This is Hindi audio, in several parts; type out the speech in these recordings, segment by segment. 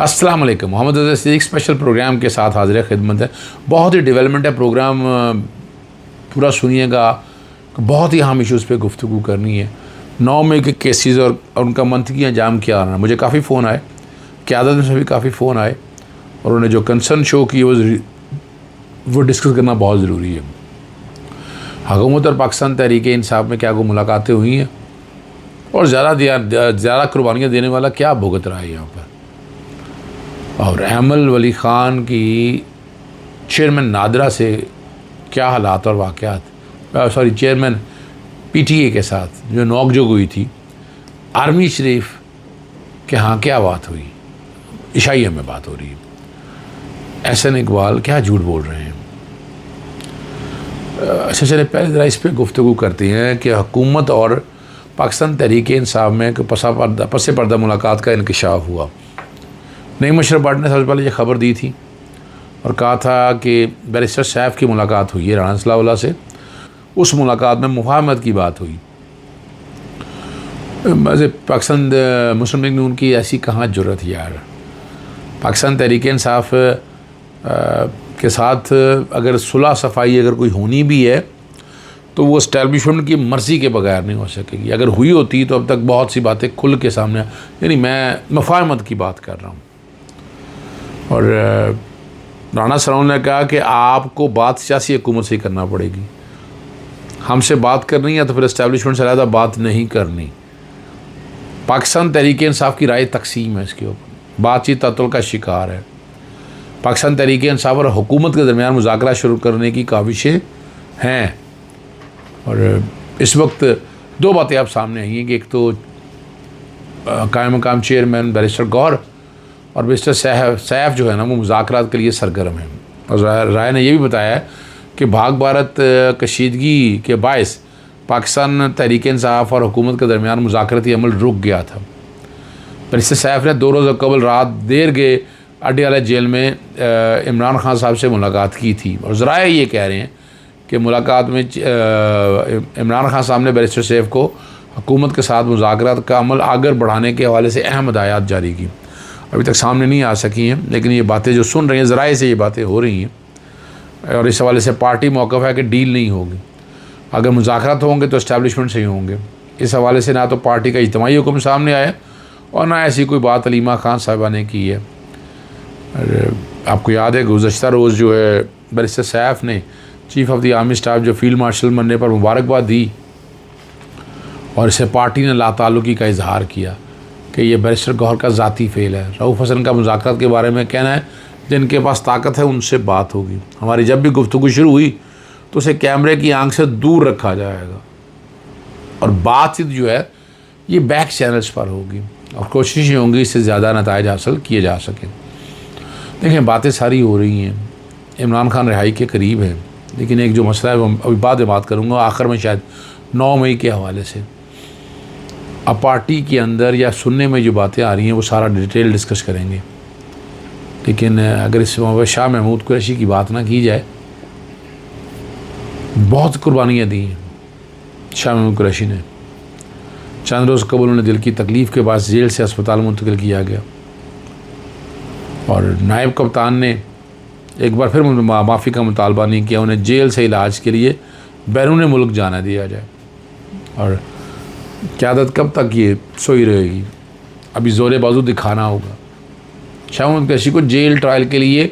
अस्सलाम वालेकुम। मोहम्मद रज़ा सिद्दीक़ स्पेशल प्रोग्राम के साथ हाज़िर खिदमत है। बहुत ही डेवलपमेंट है प्रोग्राम, पूरा सुनिएगा। बहुत ही अहम इशूज़ पे गुफ्तगू करनी है। 9 मई के केसेस और उनका मंतकी अंजाम क्या आना। मुझे काफ़ी फ़ोन आए, क़यादत में से भी काफ़ी फ़ोन आए और उन्होंने जो कंसर्न शो की वो डिस्कस करना बहुत ज़रूरी है। हुकूमत और पाकिस्तान तहरीक इंसाफ में क्या को मुलाकातें हुई हैं और ज़्यादा कुर्बानियाँ देने वाला क्या भुगत रहा है यहाँ पर। और एमल वली ख़ान की चेयरमैन नादरा से क्या हालात और वाक़यात, चेयरमैन PTA के साथ जो नोकझोंक हुई थी, आर्मी शरीफ के यहाँ क्या बात हुई, ईशाइया में बात हो रही है। एहसन इकबाल क्या झूठ बोल रहे हैं। अच्छा चले पहले ज़रा इस पर गुफ्तगू करते हैं कि हुकूमत और पाकिस्तान तहरीक इंसाफ में पस पर्दा मुलाकात का इंकशाफ हुआ। नईम अशरफ भट्ट ने सबसे पहले ये खबर दी थी और कहा था कि बैरिस्टर सैफ की मुलाकात हुई है राना सलाउल्लाह से। उस मुलाकात में मुफाहमत की बात हुई। वैसे पाकिस्तान मुस्लिम लीग नून की ऐसी कहाँ जुर्रत यार। पाकिस्तान तहरीक इंसाफ के साथ अगर सुलह सफाई अगर कोई होनी भी है तो वो इस्टेब्लिशमेंट की मर्ज़ी के बगैर नहीं हो सकेगी। अगर हुई होती तो अब तक बहुत सी बातें खुल के सामने, यानी मैं मुफाहमत की बात कर रहा हूँ। और राना सलाउल्लाह ने कहा कि आपको बात सियासी हुकूमत से ही करना पड़ेगी, हमसे बात करनी है तो फिर इस्टेब्लिशमेंट से ज़्यादा बात नहीं करनी। पाकिस्तान तहरीक इंसाफ की राय तकसीम है, इसके ऊपर बातचीत तअत्तुल का शिकार है। पाकिस्तान तहरीक इंसाफ और हुकूमत के दरमियान मुज़ाकरा शुरू करने की काविशें हैं। और इस वक्त दो बातें आप सामने आई हैं कि एक तो कायम मकाम चेयरमैन बैरिस्टर गौहर और बैरिस्टर सैफ जो है ना वो मुज़ाकरात के लिए सरगर्म हैं। और राय ने यह भी बताया कि भाग भारत कशीदगी के बायस पाकिस्तान तहरीक इंसाफ और हुकूमत के दरमियान मुज़ाकराती अमल रुक गया था। बैरिस्टर सैफ ने 2 रोज़ कबल रात देर गए अडयाला जेल में इमरान खान साहब से मुलाकात की थी। और ज़राए ये कह रहे हैं कि मुलाकात में इमरान खान साहब ने बैरिस्टर सैफ को हुकूमत के साथ मुज़ाकरात का अमल आगे बढ़ाने के हवाले से अहम हिदायत जारी की। अभी तक सामने नहीं आ सकी हैं, लेकिन ये बातें जो सुन रही हैं ज़राए से ये बातें हो रही हैं। और इस हवाले से पार्टी मौक़िफ़ है कि डील नहीं होगी। अगर मुज़ाकरात होंगे तो इस्टेब्लिशमेंट से ही होंगे। इस हवाले से ना तो पार्टी का इज्तिमाई हुक्म सामने आया और ना ऐसी कोई बात अलीमा खान साहिबा ने की है। और आपको याद है गुज़श्ता रोज़ जो है बैरिस्टर सैफ ने chief of the army staff जो फील्ड मार्शल बनने पर मुबारकबाद दी और इसे पार्टी ने लाताल्लुकी का इजहार किया कि ये बैरिस्टर गौहर का ज़ाती फ़ेल है। रऊफ़ हसन का मुज़ाकरात के बारे में कहना है जिनके पास ताकत है उनसे बात होगी। हमारी जब भी गुफ्तगू शुरू हुई तो उसे कैमरे की आंख से दूर रखा जाएगा और बातचीत जो है ये बैक चैनल्स पर होगी और कोशिशें होंगी इससे ज़्यादा नताइज हासिल किए जा सकें। देखें बातें सारी हो रही हैं, इमरान खान रिहाई के करीब है, लेकिन एक जो मसला है वो अभी बाद में बात करूँगा आखिर में शायद 9 मई के हवाले से। अब पार्टी के अंदर या सुनने में जो बातें आ रही हैं वो सारा डिटेल डिस्कस करेंगे। लेकिन अगर इस शाह महमूद कुरैशी की बात ना की जाए, बहुत कुर्बानियाँ दी हैं शाह महमूद कुरैशी ने। चंद रोज़ कबल उन्हें दिल की तकलीफ़ के बाद जेल से अस्पताल मुंतकिल किया गया और नायब कप्तान ने एक बार फिर माफ़ी का मुतालबा नहीं किया। उन्हें जेल से इलाज के लिए बैरून मुल्क जाना दिया जाए। और क़यादत कब तक ये सोई रहेगी, अभी ज़ोर बाजू दिखाना होगा। शाह महमूद कुरैशी को जेल ट्रायल के लिए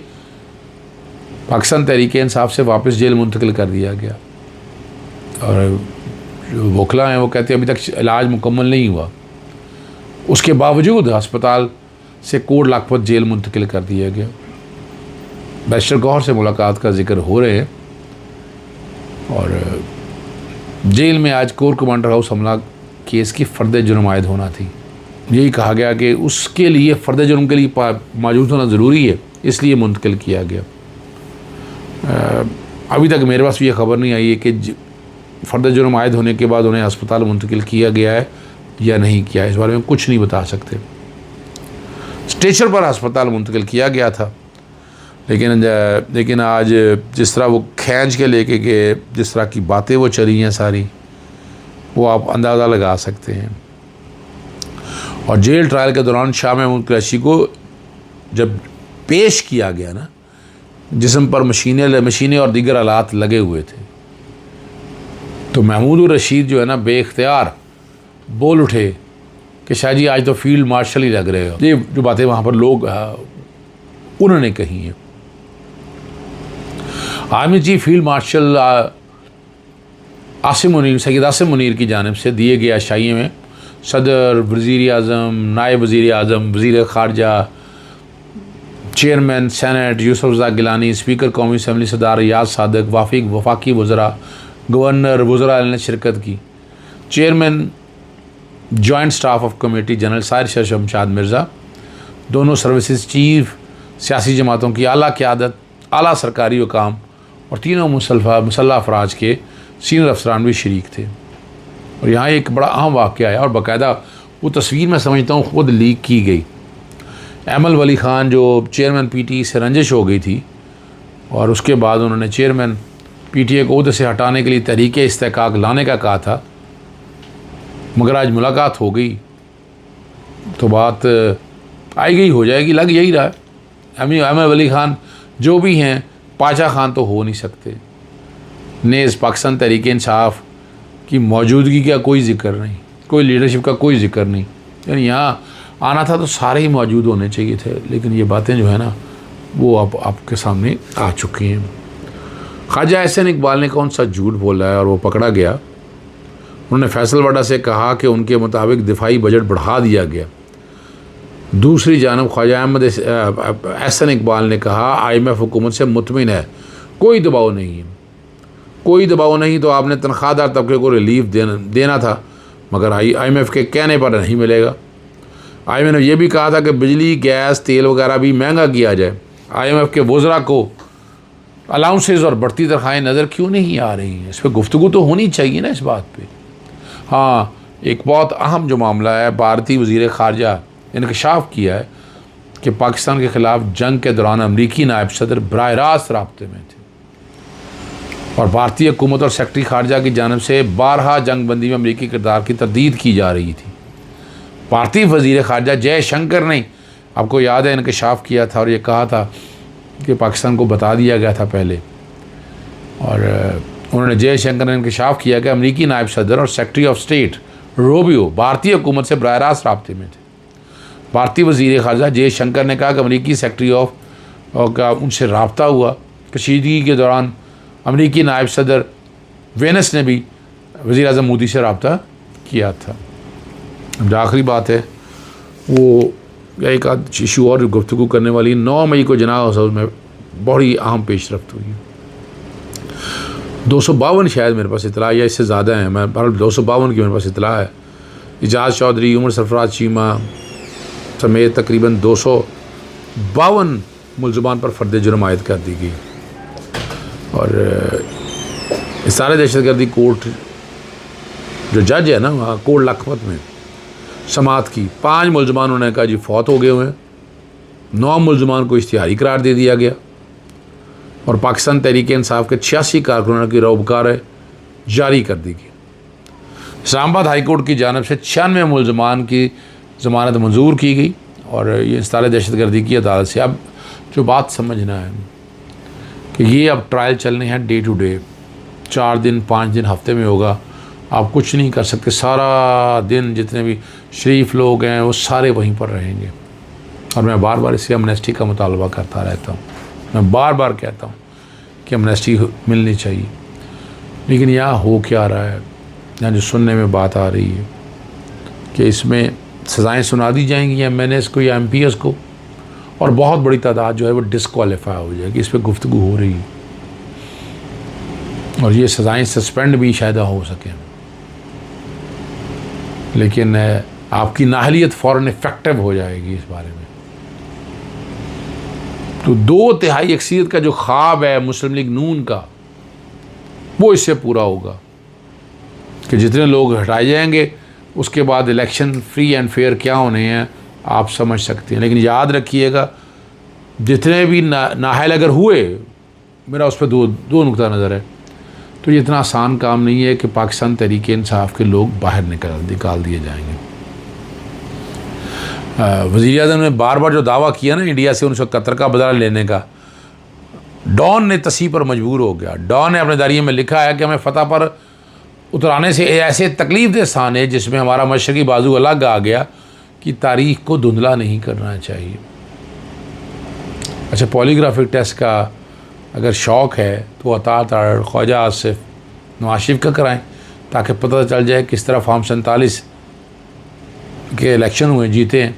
पाकिस्तान तहरीक इंसाफ से वापस जेल मुंतकिल कर दिया गया और जो वकला हैं वो कहते हैं अभी तक इलाज मुकम्मल नहीं हुआ। उसके बावजूद अस्पताल से कोट लाखपत जेल मुंतकिल कर दिया गया। बैरिस्टर गौहर से मुलाकात का जिक्र हो रहे हैं और जेल में आज कोर कमांडर हाउस हमला केस की फ़र्द जुर्म आयद होना थी। यही कहा गया कि उसके लिए फ़र्द जुर्म के लिए मौजूद होना ज़रूरी है, इसलिए मुंतकिल किया गया। अभी तक मेरे पास भी ये खबर नहीं आई है कि फ़र्द जुर्म आयद होने के बाद उन्हें अस्पताल मुंतकिल किया गया है या नहीं किया। इस बारे में कुछ नहीं बता सकते। स्ट्रेचर पर अस्पताल मुंतकिल किया गया था, लेकिन आज जिस तरह वो खींच के लेके गए, जिस तरह की बातें वो चली हैं सारी, वो आप अंदाज़ा लगा सकते हैं। और जेल ट्रायल के दौरान शाह महमूद कुरैशी को जब पेश किया गया ना, जिस्म पर मशीनें और दीगर आलात लगे हुए थे, तो महमूद रशीद जो है ना बेख्तियार बोल उठे कि शाह जी आज तो फील्ड मार्शल ही लग रहे हो। ये जो बातें वहाँ पर लोग उन्होंने कही हैं। Army chief field marshal Syed Asim Munir की जानिब से दिए गए आशाइये में सदर, वज़ीर आज़म, नायब वज़ीर आज़म, वज़ीर ख़ारजा, चेयरमैन सेनेट यूसुफ रज़ा गिलानी, स्पीकर कौमी असम्बली सरदार रियाज सादक, वफाकी वज़रा, गवर्नर, वज़रा ने शिरकत की। Chairman joint staff of committee general Sahir Shah Shamshad Mirza, दोनों सर्विसेज चीफ, सियासी जमातों की आला क़यादत, आला सरकारी हुकाम और तीनों मुसल्लह अफराज के सीनियर अफसरान भी शरीक थे। और यहाँ एक बड़ा अहम वाक़या है और बाकायदा वो तस्वीर मैं समझता हूँ ख़ुद लीक की गई। अहमद वली ख़ान जो चेयरमैन PTI से रंजिश हो गई थी और उसके बाद उन्होंने चेयरमैन PTI को ओहदे से हटाने के लिए तहरीक इस्तेहक़ाक़ लाने का कहा था, मगर आज मुलाकात हो गई तो बात आई गई हो जाएगी, लग यही रहा है। अहमद वली ख़ान जो भी हैं पाचा खान तो हो नहीं सकते। नेज़ पाकिस्तान तहरीक इंसाफ की मौजूदगी का कोई ज़िक्र नहीं, कोई लीडरशिप का कोई ज़िक्र नहीं। यानी यहाँ आना था तो सारे ही मौजूद होने चाहिए थे, लेकिन ये बातें जो है ना वो अब आपके सामने आ चुकी हैं। ख्वाजा एहसन इकबाल ने कौन सा झूठ बोला है और वो पकड़ा गया। उन्होंने फैसलवाड़ा से कहा कि उनके मुताबिक दिफाई बजट बढ़ा दिया गया। दूसरी जानब ख्वाजा अहमद एहसन इकबाल ने कहा IMF हुकूमत से मुतमिन है, कोई दबाव नहीं है। कोई दबाव नहीं तो आपने तनख्वाहदार तबके को रिलीफ देना था, मगर IMF के कहने पर नहीं मिलेगा। IMF ने यह भी कहा था कि बिजली, गैस, तेल वगैरह भी महंगा किया जाए। IMF के वज़रा को अलाउंसेस और बढ़ती तनख्वाहें नज़र क्यों नहीं आ रही हैं? इस पर गुफ्तगू तो होनी चाहिए ना इस बात पे। हाँ, एक बहुत अहम जो मामला है, भारतीय वज़ीर ख़ारजा इंकशाफ किया है कि पाकिस्तान के ख़िलाफ़ जंग के दौरान अमरीकी नायब सदर बराह रास्त राब्ते में थे और भारतीय हुकूमत और सेक्रेटरी ख़ारजा की जानिब से बारहा जंगबंदी में अमरीकी किरदार की तरदीद की जा रही थी। भारतीय वज़ीर ख़ारजा जयशंकर ने, आपको याद है, इंकशाफ किया था और ये कहा था कि पाकिस्तान को बता दिया गया था पहले, और उन्होंने जयशंकर ने इंकशाफ किया कि अमरीकी नायब सदर और सेक्रेटरी ऑफ स्टेट रूबियो भारतीय हुकूमत से बराह रास्त राब्ते में थे। भारतीय वज़ीर ख़ारजा जयशंकर ने कहा कि अमरीकी सेक्रेटरी ऑफ का उनसे रब्ता हुआ। कशीदगी के दौरान अमरीकी नायब सदर वेनस ने भी वज़ीर आज़म मोदी से रब्ता किया था। जो आखिरी बात है वो एक आध इशू और गुफ्तगू करने वाली। 9 मई को जनाब हाउस में बड़ी अहम पेशरफ्त हुई है। 252 शायद मेरे पास इतला या इससे ज़्यादा है, मैं 252 की मेरे पास इतला है। इजाज़ चौधरी, उमर सरफराज चीमा समेत तकरीबन 252 मुलज़मान पर फ़र्द जुर्म आयद कर दी गई। और इस सारे दहशतगर्दी कोर्ट जो जज है ना वहाँ कोर्ट लखपत में समात की 5 मुलज़मान उन्होंने कहा जी फौत हो गए हुए हैं। 9 मुलज़मान को इश्तिहारी करार दे दिया गया और पाकिस्तान तहरीक इंसाफ के 86 कारकुनान की रौबकार जारी कर दी गई। इस्लामाबाद हाई कोर्ट की जानिब से 96 मुलज़मान की ज़मानत मंजूर की गई और ये सारे दहशतगर्दी की अदालत से। अब जो बात समझना है कि ये अब ट्रायल चलने हैं डे टू डे, 4 दिन 5 दिन हफ्ते में होगा। आप कुछ नहीं कर सकते, सारा दिन जितने भी शरीफ लोग हैं वो सारे वहीं पर रहेंगे। और मैं बार बार इससे अमनेस्टी का मुतालबा करता रहता हूँ, मैं बार बार कहता हूँ कि अमनेस्टी मिलनी चाहिए। लेकिन यहाँ हो क्या रहा है, यहाँ जो सुनने में बात आ रही है कि इसमें सज़ाएँ सुना दी जाएंगी MNS को या MPS को और बहुत बड़ी तादाद जो है वो डिसक्वालीफाई हो जाएगी। इस पर गुफ्तगू हो रही है और ये सज़ाएँ सस्पेंड भी शायद हो सकें, लेकिन आपकी नाहलियत फ़ौरन इफेक्टिव हो जाएगी इस बारे में। तो 2/3 अक्सरियत का जो ख्वाब है मुस्लिम लीग नून का वो इससे पूरा होगा कि जितने लोग हटाए जाएंगे उसके बाद इलेक्शन फ्री एंड फेयर क्या होने हैं आप समझ सकते हैं। लेकिन याद रखिएगा जितने भी नाहल अगर हुए, मेरा उस पर दो नुक्ता नज़र है, तो ये इतना आसान काम नहीं है कि पाकिस्तान तहरीक इंसाफ के लोग बाहर निकाल दिए जाएंगे। वज़ीर आज़म ने बार बार जो दावा किया ना इंडिया से 1971 का बदला लेने का, डॉन ने तस्हीह पर मजबूर हो गया। डॉन ने अपने दारिये में लिखा है कि हमें फ़तह पर उतराने से ऐसे तकलीफ़ दे स्थान है जिसमें हमारा मशरक़ी बाजू अलग आ गया कि तारीख़ को धुंधला नहीं करना चाहिए। अच्छा, पॉलीग्राफिक टेस्ट का अगर शौक़ है तो अता तारड़, ख्वाजा आसिफ, नवाज शरीफ का कराएँ ताकि पता चल जाए किस तरह फॉर्म 47 के इलेक्शन हुए, जीते हैं।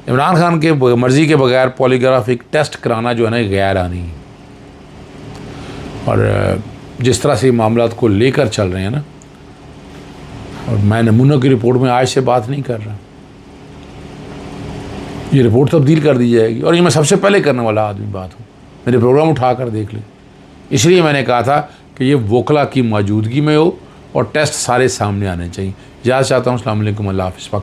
इमरान खान के मर्ज़ी के बगैर पॉलीग्राफिक टेस्ट कराना जो है ना गैर आनी है। और जिस तरह से मामला को लेकर चल रहे हैं ना, और मैं नमूनों की रिपोर्ट में आज से बात नहीं कर रहा, ये रिपोर्ट तब्दील कर दी जाएगी और ये मैं सबसे पहले करने वाला आदमी बात हूँ। मेरे प्रोग्राम उठा कर देख लें। इसलिए मैंने कहा था कि ये वोकला की मौजूदगी में हो और टेस्ट सारे सामने आने चाहिए। इजाज़त चाहता हूँ। अस्सलाम वालेकुम, अल्लाह हाफ़िज़।